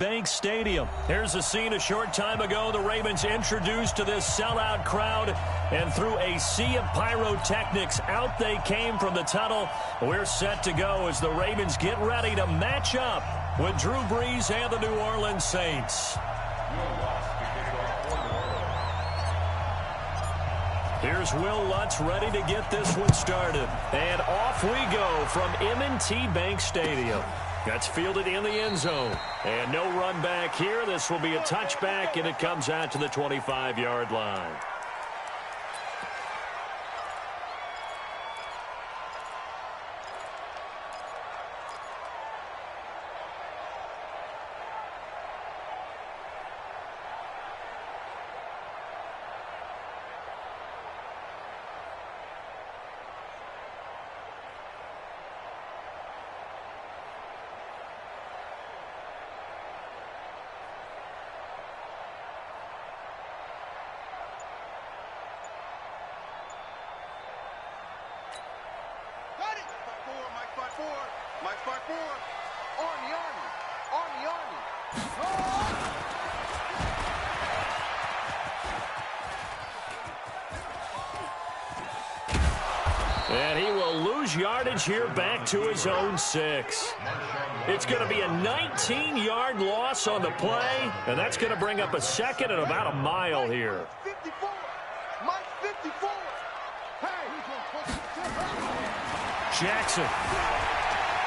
Bank Stadium. Here's a scene a short time ago. The Ravens introduced to this sellout crowd, and through a sea of pyrotechnics, out they came from the tunnel. We're set to go as the Ravens get ready to match up with Drew Brees and the New Orleans Saints. Here's Will Lutz ready to get this one started. And off we go from M&T Bank Stadium. That's fielded in the end zone. And no run back here. This will be a touchback, and it comes out to the 25-yard line. And he will lose yardage here back to his own 6. It's going to be a 19-yard loss on the play, and that's going to bring up a second and about a mile here. 54. Mike 54. Jackson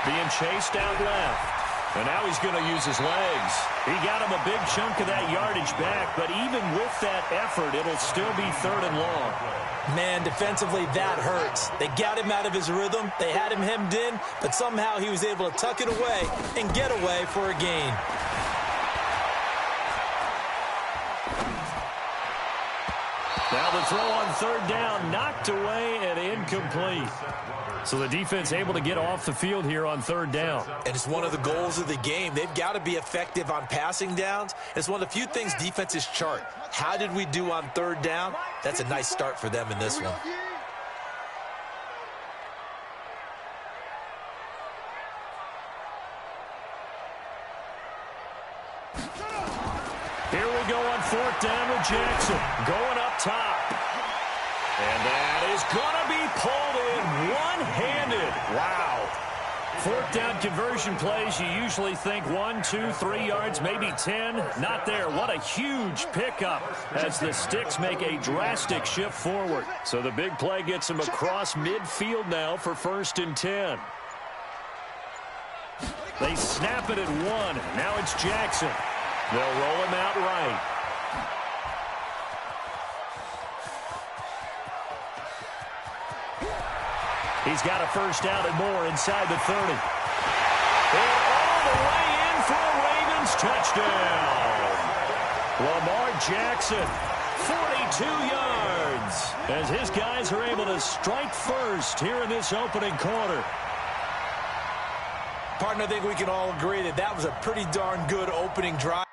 being chased out left. And now he's going to use his legs. He got him a big chunk of that yardage back, but even with that effort, it'll still be 3rd and long. Man, defensively, that hurts. They got him out of his rhythm. They had him hemmed in, but somehow he was able to tuck it away and get away for a gain. Now the throw on 3rd down, knocked away and incomplete. So the defense able to get off the field here on 3rd down. And it's one of the goals of the game. They've got to be effective on passing downs. It's one of the few things defenses chart. How did we do on 3rd down? That's a nice start for them in this one. Here we go on 4th down with Jackson. Going up top. And that is going to be pulled in one-handed. Wow. 4th down conversion plays, you usually think 1, 2, 3 yards, maybe 10. Not there. What a huge pickup as the Sticks make a drastic shift forward. So the big play gets him across midfield now for 1st and 10. They snap it at 1. Now it's Jackson. They'll roll him out right. He's got a 1st down and more inside the 30. And all the way in for a Ravens touchdown. Lamar Jackson, 42 yards, as his guys are able to strike first here in this opening quarter. Partner, I think we can all agree that that was a pretty darn good opening drive.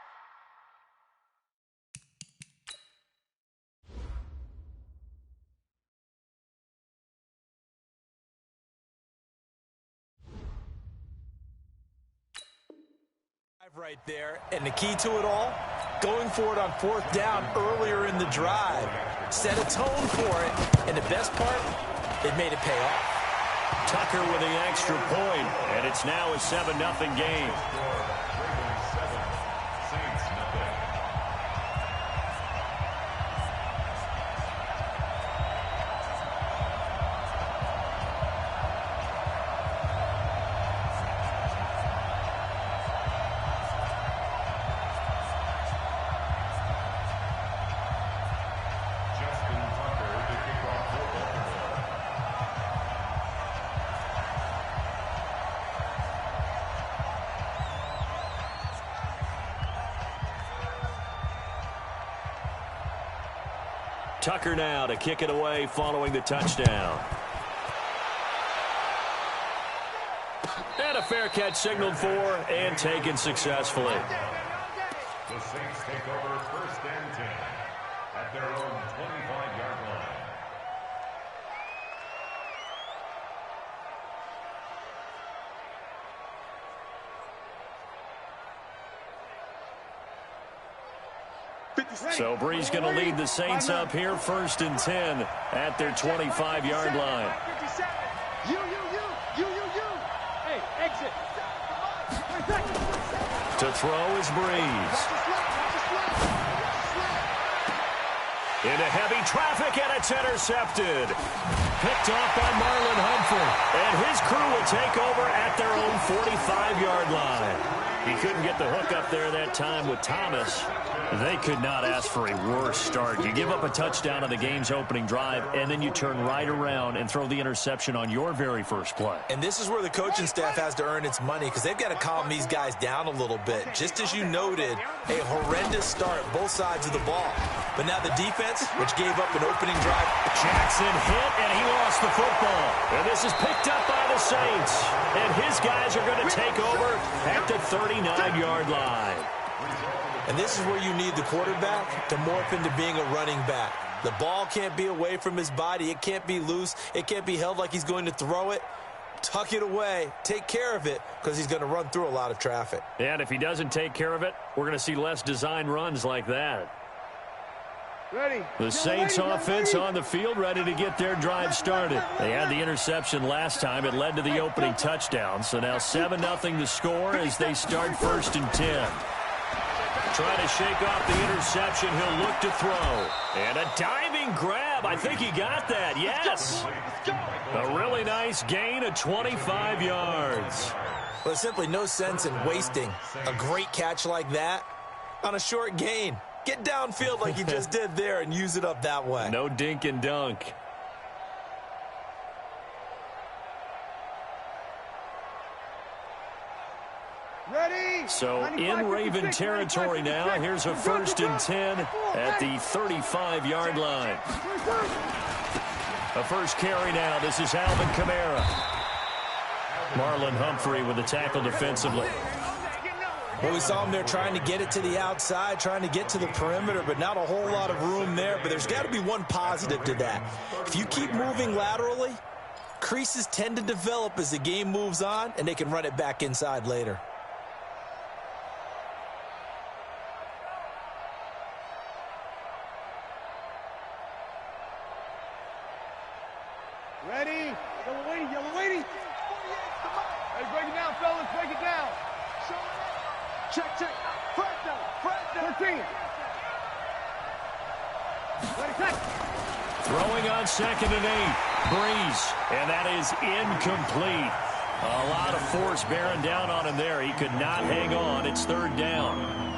Right there, and the key to it all, going for it on 4th down earlier in the drive. Set a tone for it, and the best part, it made it pay off. Tucker with the extra point, and it's now a 7-0 game. Tucker now to kick it away following the touchdown. And a fair catch signaled for and taken successfully. The Saints take over 1st and 10 at their own 25-yard line. So Bree's going to lead the Saints up here, 1st and 10 at their 25-yard line. Hey, exit. To throw is Breeze. Into heavy traffic, and it's intercepted. Picked off by Marlon Humphrey. And his crew will take over at their own 45-yard line. He couldn't get the hook up there that time with Thomas. They could not ask for a worse start. You give up a touchdown on the game's opening drive, and then you turn right around and throw the interception on your very first play. And this is where the coaching staff has to earn its money, because they've got to calm these guys down a little bit. Just as you noted, a horrendous start, both sides of the ball. But now the defense, which gave up an opening drive. Jackson hit, and he lost the football. And this is picked up by the Saints. And his guys are going to take over at the 39-yard line. And this is where you need the quarterback to morph into being a running back. The ball can't be away from his body. It can't be loose. It can't be held like he's going to throw it. Tuck it away. Take care of it, because he's going to run through a lot of traffic. And if he doesn't take care of it, we're going to see less design runs like that. Ready. The Saints offense on the field, ready to get their drive started. They had the interception last time. It led to the opening touchdown. So now 7-0 the score as they start 1st and 10. Trying to shake off the interception. He'll look to throw. And a diving grab. I think he got that. Yes. A really nice gain of 25 yards. Well, there's simply no sense in wasting a great catch like that on a short gain. Get downfield like you just did there and use it up that way. No dink and dunk. Ready. So in Raven territory now. Here's a 1st and 10 at the 35-yard line. A first carry now. This is Alvin Kamara. Marlon Humphrey with the tackle defensively. Well, we saw him there trying to get it to the outside, trying to get to the perimeter, but not a whole lot of room there. But there's got to be one positive to that. If you keep moving laterally, creases tend to develop as the game moves on, and they can run it back inside later. Ready. Yellow waiting. Hey, break it down, fellas. Break it down. Check. First down. 13. Ready, set. Throwing on 2nd and 8. Breeze. And that is incomplete. A lot of force bearing down on him there. He could not hang on. It's 3rd down.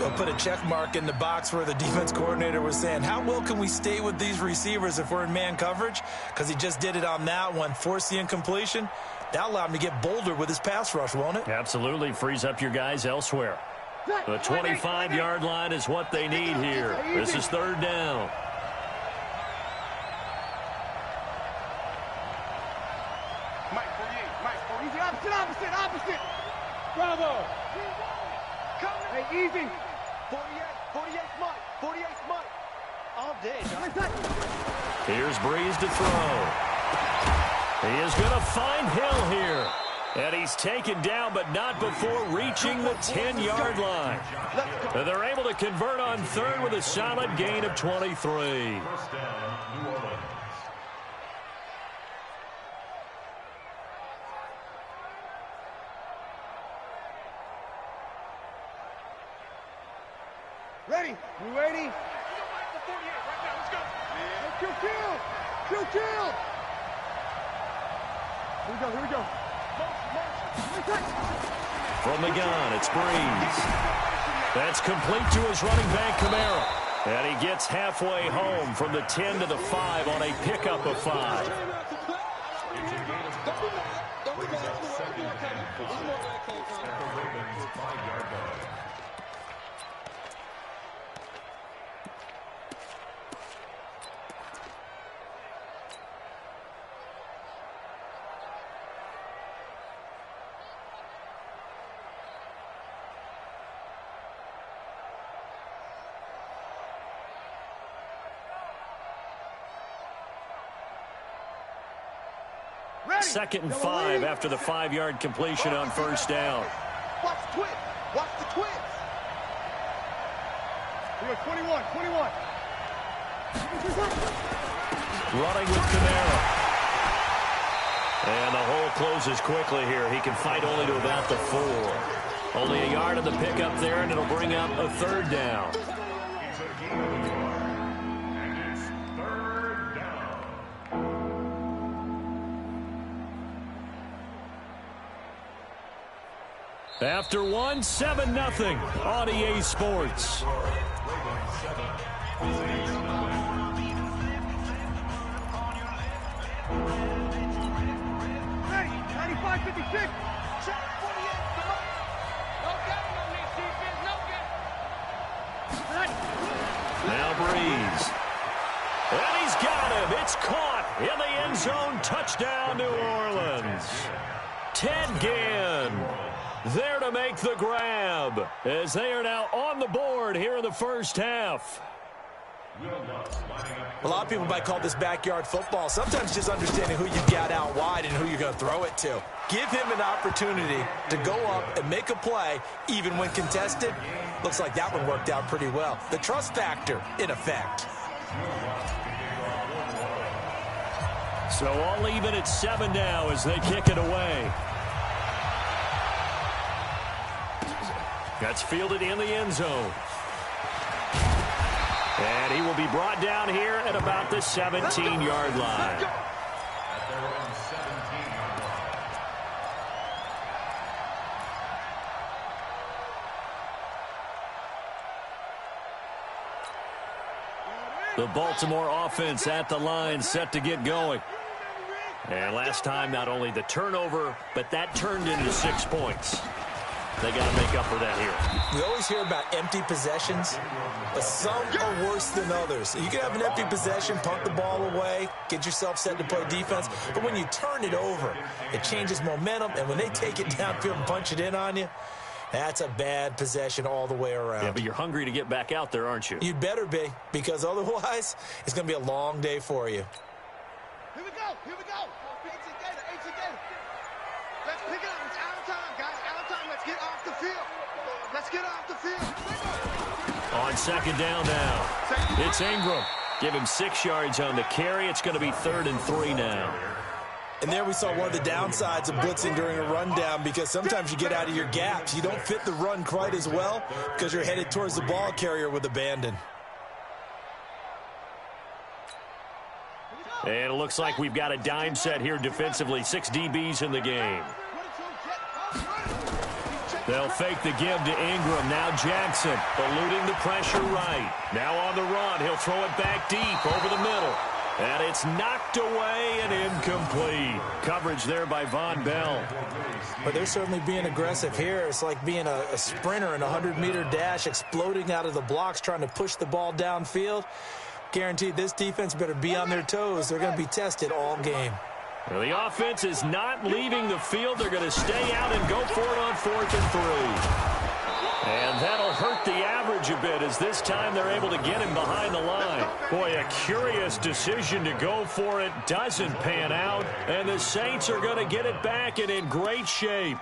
They'll put a check mark in the box where the defense coordinator was saying, how well can we stay with these receivers if we're in man coverage? Because he just did it on that one. Force the incompletion. That'll allow him to get bolder with his pass rush, won't it? Absolutely. Frees up your guys elsewhere. The 25-yard line is what they need here. This is 3rd down. Mike, 48. Easy, opposite. Bravo. Hey, easy. 48 Mike. All day, John. Here's Breeze to throw. He is going to find Hill here. And he's taken down, but not before reaching the 10-yard line. They're able to convert on 3rd with a solid gain of 23. 1st down, New Orleans. Ready. You ready? Let's go. Kill. Here we go. From the gun, it's Breeze. That's complete to his running back, Kamara. And he gets halfway home from the 10 to the 5 on a pickup of 5. It's a gain of 5. Brings up 2nd and 4 at the Ravens' 5-yard line. Ready. 2nd and 5 after the 5-yard completion on 1st down. Watch the twist. You're 21, 21. Running with Kamara. And the hole closes quickly here. He can fight only to about the 4. Only a yard of the pickup there, and it'll bring up a 3rd down. After 1, 7-0 on EA Sports. Ready, 95, 56. Now Breeze. And he's got him. It's caught in the end zone. Touchdown, New Orleans. Ted Ginn there to make the grab as they are now on the board here in the first half. A lot of people might call this backyard football. Sometimes just understanding who you've got out wide and who you're going to throw it to. Give him an opportunity to go up and make a play, even when contested. Looks like that one worked out pretty well. The trust factor, in effect. So all even at 7 now as they kick it away. That's fielded in the end zone. And he will be brought down here at about the 17-yard line. The Baltimore offense at the line, set to get going. And last time, not only the turnover, but that turned into 6 points. They got to make up for that here. We always hear about empty possessions, but some are worse than others. You can have an empty possession, punt the ball away, get yourself set to play defense, but when you turn it over, it changes momentum, and when they take it downfield and punch it in on you, that's a bad possession all the way around. Yeah, but you're hungry to get back out there, aren't you? You'd better be, because otherwise, it's going to be a long day for you. Here we go, here we go. Let's pick it up. It's out of time, guys. Out of time. Let's get off the field. Let's get off the field. On 2nd down now. It's Ingram. Give him 6 yards on the carry. It's going to be 3rd and 3 now. And there we saw one of the downsides of blitzing during a rundown, because sometimes you get out of your gaps. You don't fit the run quite as well because you're headed towards the ball carrier with abandon. And it looks like we've got a dime set here defensively. 6 DBs in the game. They'll fake the give to Ingram. Now Jackson eluding the pressure right. Now on the run. He'll throw it back deep over the middle. And it's knocked away and incomplete. Coverage there by Von Bell. But they're certainly being aggressive here. It's like being a sprinter in a 100-meter dash, exploding out of the blocks, trying to push the ball downfield. Guaranteed this defense better be on their toes. They're going to be tested all game. Well, the offense is not leaving the field. They're going to stay out and go for it on 4th and 3. And that'll hurt the average a bit, as this time they're able to get him behind the line. Boy, a curious decision to go for it. Doesn't pan out. And the Saints are going to get it back and in great shape.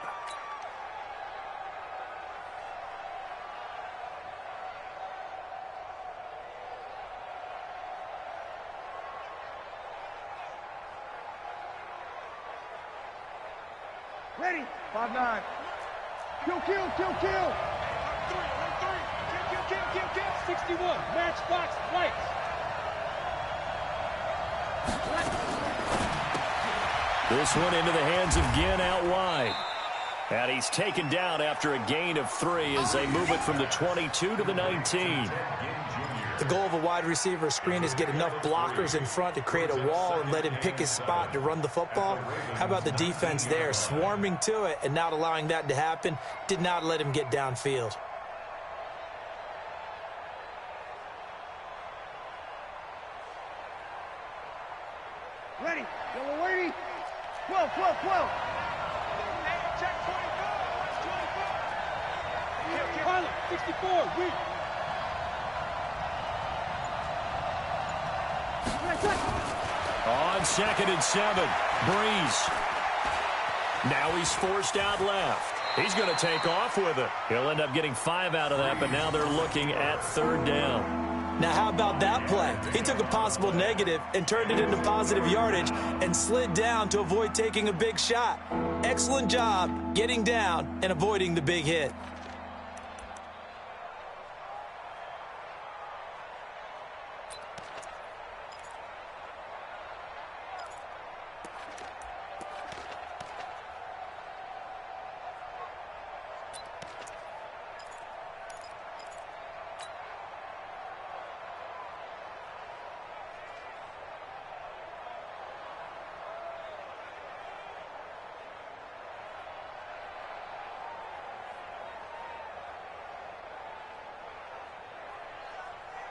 Ready? 5-9. Kill, kill, kill, kill. 61, matchbox lights. This one into the hands of Ginn out wide. And he's taken down after a gain of 3 as they move it from the 22 to the 19. The goal of a wide receiver screen is get enough blockers in front to create a wall and let him pick his spot to run the football. How about the defense there, swarming to it and not allowing that to happen? Did not let him get downfield. Ready? Yellow lady. 12, 12, 12. Check 24. Pilot, 64, weak. On 2nd and 7, Breeze. Now he's forced out left. He's going to take off with it. He'll end up getting 5 out of that, but now they're looking at 3rd down. Now, how about that play? He took a possible negative and turned it into positive yardage and slid down to avoid taking a big shot. Excellent job getting down and avoiding the big hit.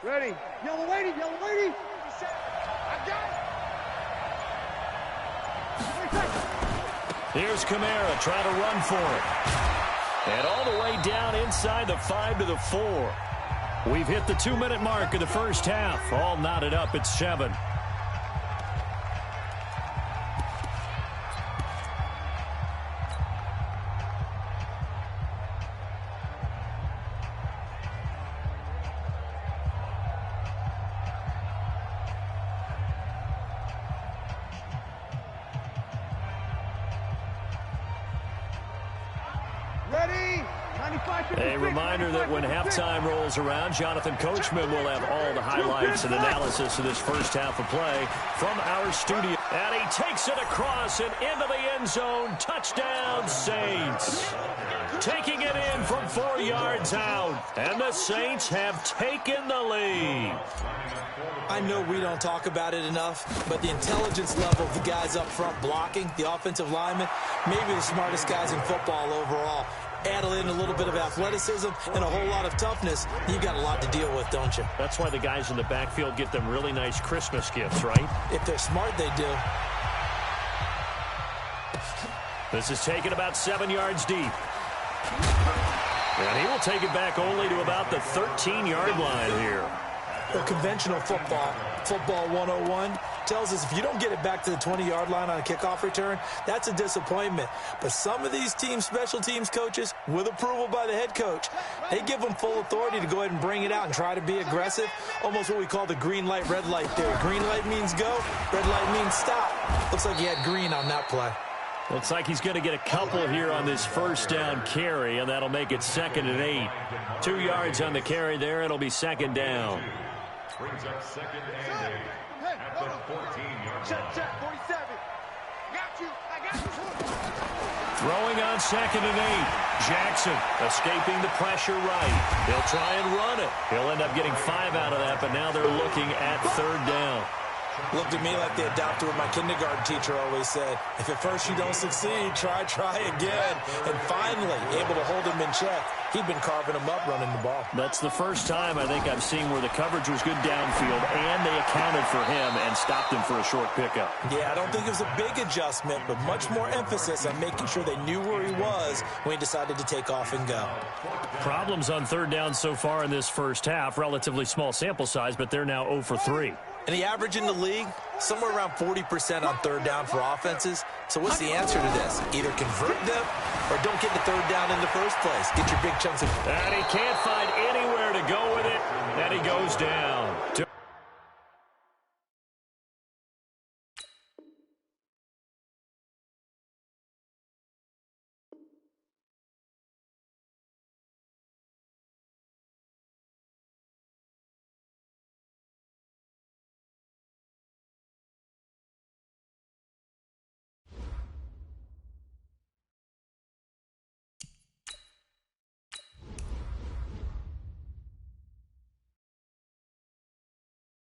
Ready. Yellow lady, yellow lady. I got it. Here's Kamara trying to run for it. And all the way down inside the 5 to the 4. We've hit the 2-minute mark of the first half. All knotted up at 7. A reminder that when halftime rolls around, Jonathan Coachman will have all the highlights and analysis of this first half of play from our studio. And he takes it across and into the end zone. Touchdown, Saints. Taking it in from 4 yards out. And the Saints have taken the lead. I know we don't talk about it enough, but the intelligence level of the guys up front blocking, the offensive linemen, maybe the smartest guys in football overall. Add in a little bit of athleticism and a whole lot of toughness, you've got a lot to deal with, don't you? That's why the guys in the backfield get them really nice Christmas gifts, right? If they're smart, they do. This is taken about 7 yards deep. And he will take it back only to about the 13-yard line here. Well, conventional football 101, tells us if you don't get it back to the 20-yard line on a kickoff return, that's a disappointment. But some of these special teams coaches, with approval by the head coach, they give them full authority to go ahead and bring it out and try to be aggressive, almost what we call the green light, red light theory. Green light means go, red light means stop. Looks like he had green on that play. Looks like he's going to get a couple here on this first down carry, and that'll make it 2nd and 8. 2 yards on the carry there. It'll be 2nd down. Brings up 2nd and 8 at the 14-yard line. Check, 47. Got you. I got you. Throwing on 2nd and 8. Jackson escaping the pressure right. He'll try and run it. He'll end up getting 5 out of that, but now they're looking at 3rd down. Looked at me like they adopted what my kindergarten teacher always said. If at first you don't succeed, try again. And finally, able to hold him in check. He'd been carving him up running the ball. That's the first time I think I've seen where the coverage was good downfield and they accounted for him and stopped him for a short pickup. Yeah, I don't think it was a big adjustment, but much more emphasis on making sure they knew where he was when he decided to take off and go. Problems on 3rd down so far in this first half. Relatively small sample size, but they're now 0 for 3. And the average in the league, somewhere around 40% on 3rd down for offenses. So what's the answer to this? Either convert them or don't get the 3rd down in the first place. Get your big chunks of... And he can't find